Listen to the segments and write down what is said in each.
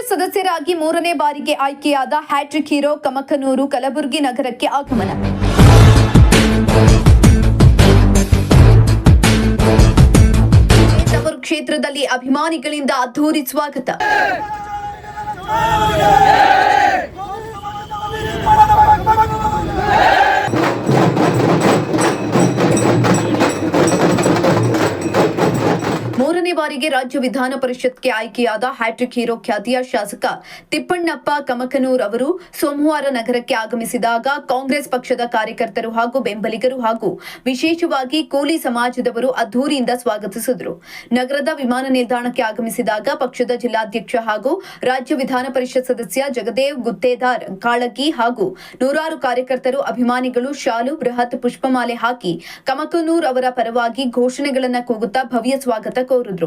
ಪರಿಷತ್ ಸದಸ್ಯರಾಗಿ ಮೂರನೇ ಬಾರಿಗೆ ಆಯ್ಕೆಯಾದ ಹ್ಯಾಟ್ರಿಕ್ ಹೀರೋ ಕಮಕನೂರು ಕಲಬುರಗಿ ನಗರಕ್ಕೆ ಆಗಮನ. ತವರು ಕ್ಷೇತ್ರದಲ್ಲಿ ಅಭಿಮಾನಿಗಳಿಂದ ಅದ್ಧೂರಿ ಸ್ವಾಗತ. ಮೂರನೇ ಬಾರಿಗೆ ರಾಜ್ಯ ವಿಧಾನ ಪರಿಷತ್ಗೆ ಆಯ್ಕೆಯಾದ ಹ್ಯಾಟ್ರಿಕ್ ಹೀರೋ ಖ್ಯಾತಿಯ ಶಾಸಕ ತಿಪ್ಪಣ್ಣಪ್ಪ ಕಮಕನೂರ್ ಅವರು ಸೋಮವಾರ ನಗರಕ್ಕೆ ಆಗಮಿಸಿದಾಗ ಕಾಂಗ್ರೆಸ್ ಪಕ್ಷದ ಕಾರ್ಯಕರ್ತರು ಹಾಗೂ ಬೆಂಬಲಿಗರು ಹಾಗೂ ವಿಶೇಷವಾಗಿ ಕೂಲಿ ಸಮಾಜದವರು ಅದ್ಧೂರಿಯಿಂದ ಸ್ವಾಗತಿಸಿದರು. ನಗರದ ವಿಮಾನ ನಿಲ್ದಾಣಕ್ಕೆ ಆಗಮಿಸಿದಾಗ ಪಕ್ಷದ ಜಿಲ್ಲಾಧ್ಯಕ್ಷ ಹಾಗೂ ರಾಜ್ಯ ವಿಧಾನ ಪರಿಷತ್ ಸದಸ್ಯ ಜಗದೇವ್ ಗುತ್ತೇದಾರ್ ಕಾಳಗಿ ಹಾಗೂ ನೂರಾರು ಕಾರ್ಯಕರ್ತರು ಅಭಿಮಾನಿಗಳು ಶಾಲು ಬೃಹತ್ ಪುಷ್ಪಮಾಲೆ ಹಾಕಿ ಕಮಕನೂರ್ ಅವರ ಪರವಾಗಿ ಘೋಷಣೆಗಳನ್ನು ಕೂಗುತ್ತಾ ಭವ್ಯ ಸ್ವಾಗತ ಕೋರಿದ್ರು.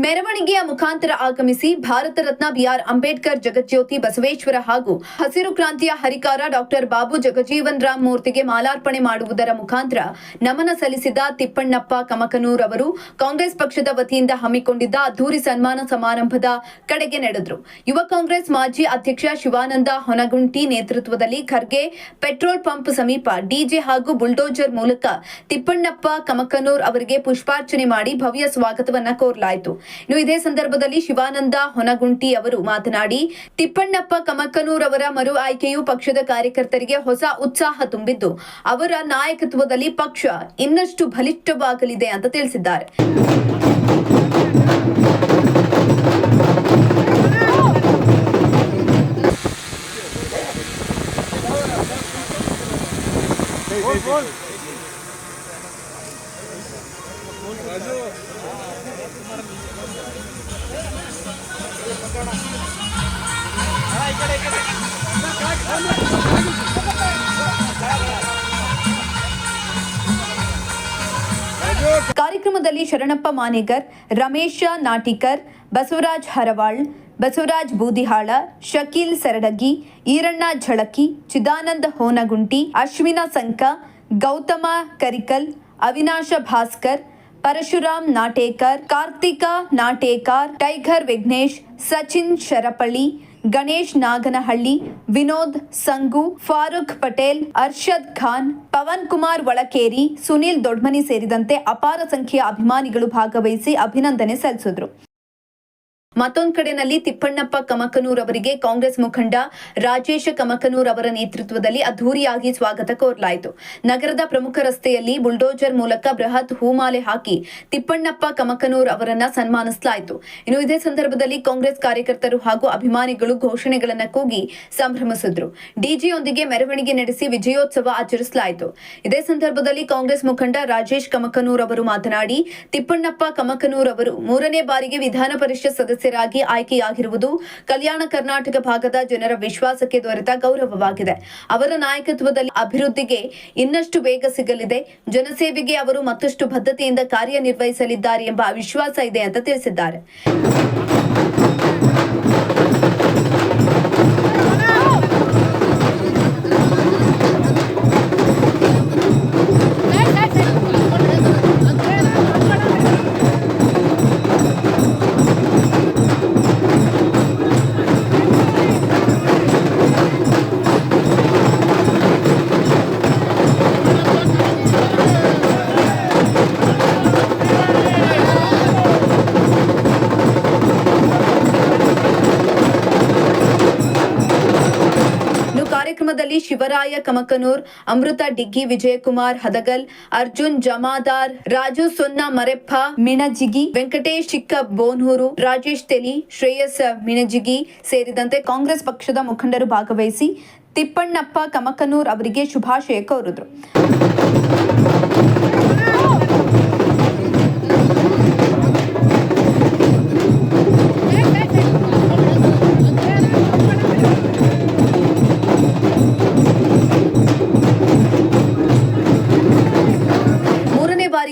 ಮೆರವಣಿಗೆಯ ಮುಖಾಂತರ ಆಗಮಿಸಿ ಭಾರತ ರತ್ನ ಬಿಆರ್ ಅಂಬೇಡ್ಕರ್, ಜಗಜ್ಯೋತಿ ಬಸವೇಶ್ವರ ಹಾಗೂ ಹಸಿರು ಕ್ರಾಂತಿಯ ಹರಿಕಾರ ಡಾಕ್ಟರ್ ಬಾಬು ಜಗಜೀವನ್ ರಾಮ್ ಮೂರ್ತಿಗೆ ಮಾಲಾರ್ಪಣೆ ಮಾಡುವುದರ ಮುಖಾಂತರ ನಮನ ಸಲ್ಲಿಸಿದ ತಿಪ್ಪಣ್ಣಪ್ಪ ಕಮಕನೂರ್ ಅವರು ಕಾಂಗ್ರೆಸ್ ಪಕ್ಷದ ವತಿಯಿಂದ ಹಮ್ಮಿಕೊಂಡಿದ್ದ ಅದ್ಧೂರಿ ಸನ್ಮಾನ ಸಮಾರಂಭದ ಕಡೆಗೆ ನಡೆದರು. ಯುವ ಕಾಂಗ್ರೆಸ್ ಮಾಜಿ ಅಧ್ಯಕ್ಷ ಶಿವಾನಂದ ಹೊನಗುಂಟಿ ನೇತೃತ್ವದಲ್ಲಿ ಖರ್ಗೆ ಪೆಟ್ರೋಲ್ ಪಂಪ್ ಸಮೀಪ ಡಿಜೆ ಹಾಗೂ ಬುಲ್ಡೋಜರ್ ಮೂಲಕ ತಿಪ್ಪಣ್ಣಪ್ಪ ಕಮಕನೂರ್ ಅವರಿಗೆ ಪುಷ್ಪಾರ್ಚನೆ ಮಾಡಿ ಭವ್ಯ ಸ್ವಾಗತವನ್ನ ಕೋರಲಾಯಿತು. ಇನ್ನು ಇದೇ ಸಂದರ್ಭದಲ್ಲಿ ಶಿವಾನಂದ ಹೊನಗುಂಟಿ ಅವರು ಮಾತನಾಡಿ, ತಿಪ್ಪಣ್ಣಪ್ಪ ಕಮಕನೂರ್ ಅವರ ಮರು ಆಯ್ಕೆಯು ಪಕ್ಷದ ಕಾರ್ಯಕರ್ತರಿಗೆ ಹೊಸ ಉತ್ಸಾಹ ತುಂಬಿದ್ದು ಅವರ ನಾಯಕತ್ವದಲ್ಲಿ ಪಕ್ಷ ಇನ್ನಷ್ಟು ಬಲಿಷ್ಠವಾಗಲಿದೆ ಅಂತ ತಿಳಿಸಿದ್ದಾರೆ. ಕಾರ್ಯಕ್ರಮದಲ್ಲಿ ಶರಣಪ್ಪ ಮಾನೇಗರ್, ರಮೇಶ ನಾಟಿಕರ್, ಬಸವರಾಜ್ ಹರವಾಳ್, ಬಸವರಾಜ್ ಬೂದಿಹಾಳ, ಶಕೀಲ್ ಸರಡಗಿ, ಈರಣ್ಣ ಝಳಕಿ, ಚಿದಾನಂದ ಹೋನಗುಂಟಿ, ಅಶ್ವಿನ ಸಂಕ, ಗೌತಮ ಕರಿಕಲ್, ಅವಿನಾಶ ಭಾಸ್ಕರ್, ಪರಶುರಾಮ್ ನಾಟೇಕರ್, ಕಾರ್ತಿಕ ನಾಟೇಕರ್, ಟೈಗರ್ ವಿಘ್ನೇಶ್, ಸಚಿನ್ ಶರಪಳ್ಳಿ, ಗಣೇಶ್ ನಾಗನಹಳ್ಳಿ, ವಿನೋದ್ ಸಂಗು, ಫಾರೂಕ್ ಪಟೇಲ್, ಅರ್ಷದ್ ಖಾನ್, ಪವನ್ ಕುಮಾರ್ ಒಳಕೇರಿ, ಸುನೀಲ್ ದೊಡ್ಮನಿ ಸೇರಿದಂತೆ ಅಪಾರ ಸಂಖ್ಯೆಯ ಅಭಿಮಾನಿಗಳು ಭಾಗವಹಿಸಿ ಅಭಿನಂದನೆ ಸಲ್ಲಿಸಿದರು. ಮತ್ತೊಂದು ಕಡೆಯಲ್ಲಿ ತಿಪ್ಪಣ್ಣಪ್ಪ ಕಮಕನೂರ್ ಅವರಿಗೆ ಕಾಂಗ್ರೆಸ್ ಮುಖಂಡ ರಾಜೇಶ ಕಮಕನೂರ್ ಅವರ ನೇತೃತ್ವದಲ್ಲಿ ಅದ್ಧೂರಿಯಾಗಿ ಸ್ವಾಗತ ಕೋರಲಾಯಿತು. ನಗರದ ಪ್ರಮುಖ ರಸ್ತೆಯಲ್ಲಿ ಬುಲ್ಡೋಜರ್ ಮೂಲಕ ಬೃಹತ್ ಹೂಮಾಲೆ ಹಾಕಿ ತಿಪ್ಪಣ್ಣಪ್ಪ ಕಮಕನೂರ್ ಅವರನ್ನ ಸನ್ಮಾನಿಸಲಾಯಿತು. ಇನ್ನು ಇದೇ ಸಂದರ್ಭದಲ್ಲಿ ಕಾಂಗ್ರೆಸ್ ಕಾರ್ಯಕರ್ತರು ಹಾಗೂ ಅಭಿಮಾನಿಗಳು ಘೋಷಣೆಗಳನ್ನು ಕೂಗಿ ಸಂಭ್ರಮಿಸಿದ್ರು. ಡಿಜೆಯೊಂದಿಗೆ ಮೆರವಣಿಗೆ ನಡೆಸಿ ವಿಜಯೋತ್ಸವ ಆಚರಿಸಲಾಯಿತು. ಇದೇ ಸಂದರ್ಭದಲ್ಲಿ ಕಾಂಗ್ರೆಸ್ ಮುಖಂಡ ರಾಜೇಶ್ ಕಮಕನೂರ್ ಅವರು ಮಾತನಾಡಿ, ತಿಪ್ಪಣ್ಣಪ್ಪ ಕಮಕನೂರ್ ಅವರು ಮೂರನೇ ಬಾರಿಗೆ ವಿಧಾನ ಪರಿಷತ್ ಸದಸ್ಯರಾಗಿ ಆಯ್ಕೆಯಾಗಿರುವುದು ಕಲ್ಯಾಣ ಕರ್ನಾಟಕ ಭಾಗದ ಜನರ ವಿಶ್ವಾಸಕ್ಕೆ ದೊರೆತ ಗೌರವವಾಗಿದೆ. ಅವರ ನಾಯಕತ್ವದಲ್ಲಿ ಅಭಿವೃದ್ಧಿಗೆ ಇನ್ನಷ್ಟು ವೇಗ ಸಿಗಲಿದೆ. ಜನಸೇವೆಗೆ ಅವರು ಮತ್ತಷ್ಟು ಬದ್ಧತೆಯಿಂದ ಕಾರ್ಯನಿರ್ವಹಿಸಲಿದ್ದಾರೆ ಎಂಬ ವಿಶ್ವಾಸ ಇದೆ ಅಂತ ತಿಳಿಸಿದ್ದಾರೆ. ಕಾರ್ಯಕ್ರಮದಲ್ಲಿ ಶಿವರಾಯ ಕಮಕನೂರ್, ಅಮೃತ ಡಿಗ್ಗಿ, ವಿಜಯಕುಮಾರ್ ಹದಗಲ್, ಅರ್ಜುನ್ ಜಮಾದಾರ್, ರಾಜು ಸೊನ್ನ ಮರೆಪ್ಪ ಮಿಣಜಿಗಿ, ವೆಂಕಟೇಶ್ ಚಿಕ್ಕ ಬೋನೂರು, ರಾಜೇಶ್ ತೆಲಿ, ಶ್ರೇಯಸ್ ಮಿಣಜಿಗಿ ಸೇರಿದಂತೆ ಕಾಂಗ್ರೆಸ್ ಪಕ್ಷದ ಮುಖಂಡರು ಭಾಗವಹಿಸಿ ತಿಪ್ಪಣ್ಣಪ್ಪ ಕಮಕನೂರ್ ಅವರಿಗೆ ಶುಭಾಶಯ ಕೋರಿದರು.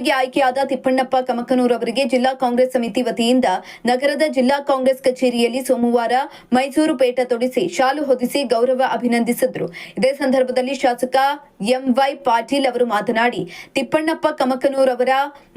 ಬಾರಿಗೆ ಆಯ್ಕೆಯಾದ ತಿಪ್ಪಣ್ಣಪ್ಪ ಕಮಕನೂರ್ ಅವರಿಗೆ ಜಿಲ್ಲಾ ಕಾಂಗ್ರೆಸ್ ಸಮಿತಿ ವತಿಯಿಂದ ನಗರದ ಜಿಲ್ಲಾ ಕಾಂಗ್ರೆಸ್ ಕಚೇರಿಯಲ್ಲಿ ಸೋಮವಾರ ಮೈಸೂರು ಪೇಟ ತೊಡಿಸಿ ಶಾಲು ಹೊದಿಸಿ ಗೌರವ ಅಭಿನಂದಿಸಿದರು. ಇದೇ ಸಂದರ್ಭದಲ್ಲಿ ಶಾಸಕ ಎಂವೈ ಪಾಟೀಲ್ ಅವರು ಮಾತನಾಡಿ, ತಿಪ್ಪಣ್ಣಪ್ಪ ಕಮಕನೂರ್ ಅವರ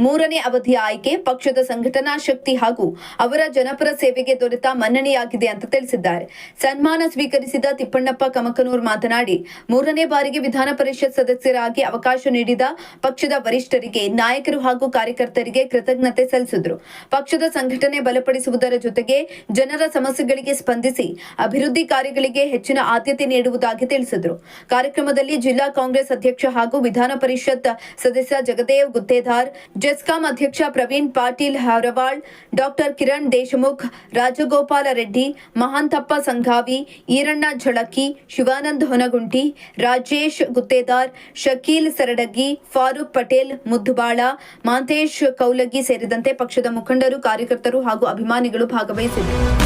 3ನೇ ಅವಧಿಯ ಆಯ್ಕೆ ಪಕ್ಷದ ಸಂಘಟನಾ ಶಕ್ತಿ ಹಾಗೂ ಅವರ ಜನಪರ ಸೇವೆಗೆ ದೊರೆತ ಮನ್ನಣೆಯಾಗಿದೆ ಅಂತ ತಿಳಿಸಿದ್ದಾರೆ. ಸನ್ಮಾನ ಸ್ವೀಕರಿಸಿದ ತಿಪ್ಪಣ್ಣಪ್ಪ ಕಮಕನೂರ್ ಮಾತನಾಡಿ, 3ನೇ ಬಾರಿಗೆ ವಿಧಾನ ಪರಿಷತ್ ಸದಸ್ಯರಾಗಿ ಅವಕಾಶ ನೀಡಿದ ಪಕ್ಷದ ವರಿಷ್ಠರಿಗೆ, ನಾಯಕರು ಹಾಗೂ ಕಾರ್ಯಕರ್ತರಿಗೆ ಕೃತಜ್ಞತೆ ಸಲ್ಲಿಸಿದರು. ಪಕ್ಷದ ಸಂಘಟನೆ ಬಲಪಡಿಸುವುದರ ಜೊತೆಗೆ ಜನರ ಸಮಸ್ಯೆಗಳಿಗೆ ಸ್ಪಂದಿಸಿ ಅಭಿವೃದ್ಧಿ ಕಾರ್ಯಗಳಿಗೆ ಹೆಚ್ಚಿನ ಆದ್ಯತೆ ನೀಡುವುದಾಗಿ ತಿಳಿಸಿದರು. ಕಾರ್ಯಕ್ರಮದಲ್ಲಿ ಜಿಲ್ಲಾ ಕಾಂಗ್ರೆಸ್ ಅಧ್ಯಕ್ಷ ಹಾಗೂ ವಿಧಾನ ಪರಿಷತ್ ಸದಸ್ಯ ಜಗದೇವ್ ಗುತ್ತೇದಾರ್, ಜೆಸ್ಕಾಂ ಅಧ್ಯಕ್ಷ ಪ್ರವೀಣ್ ಪಾಟೀಲ್ ಹರವಾಳ್, ಡಾಕ್ಟರ್ ಕಿರಣ್ ದೇಶಮುಖ್, ರಾಜಗೋಪಾಲ ರೆಡ್ಡಿ, ಮಹಾಂತಪ್ಪ ಸಂಘಾವಿ, ಈರಣ್ಣ ಝಳಕಿ, ಶಿವಾನಂದ್ ಹೊನಗುಂಟಿ, ರಾಜೇಶ್ ಗುತ್ತೇದಾರ್, ಶಕೀಲ್ ಸರಡಗಿ, ಫಾರೂಕ್ ಪಟೇಲ್, ಮುದ್ದುಬಾಳ, ಮಾಂತೇಶ್ ಕೌಲಗಿ ಸೇರಿದಂತೆ ಪಕ್ಷದ ಮುಖಂಡರು, ಕಾರ್ಯಕರ್ತರು ಹಾಗೂ ಅಭಿಮಾನಿಗಳು ಭಾಗವಹಿಸಿದ್ದರು.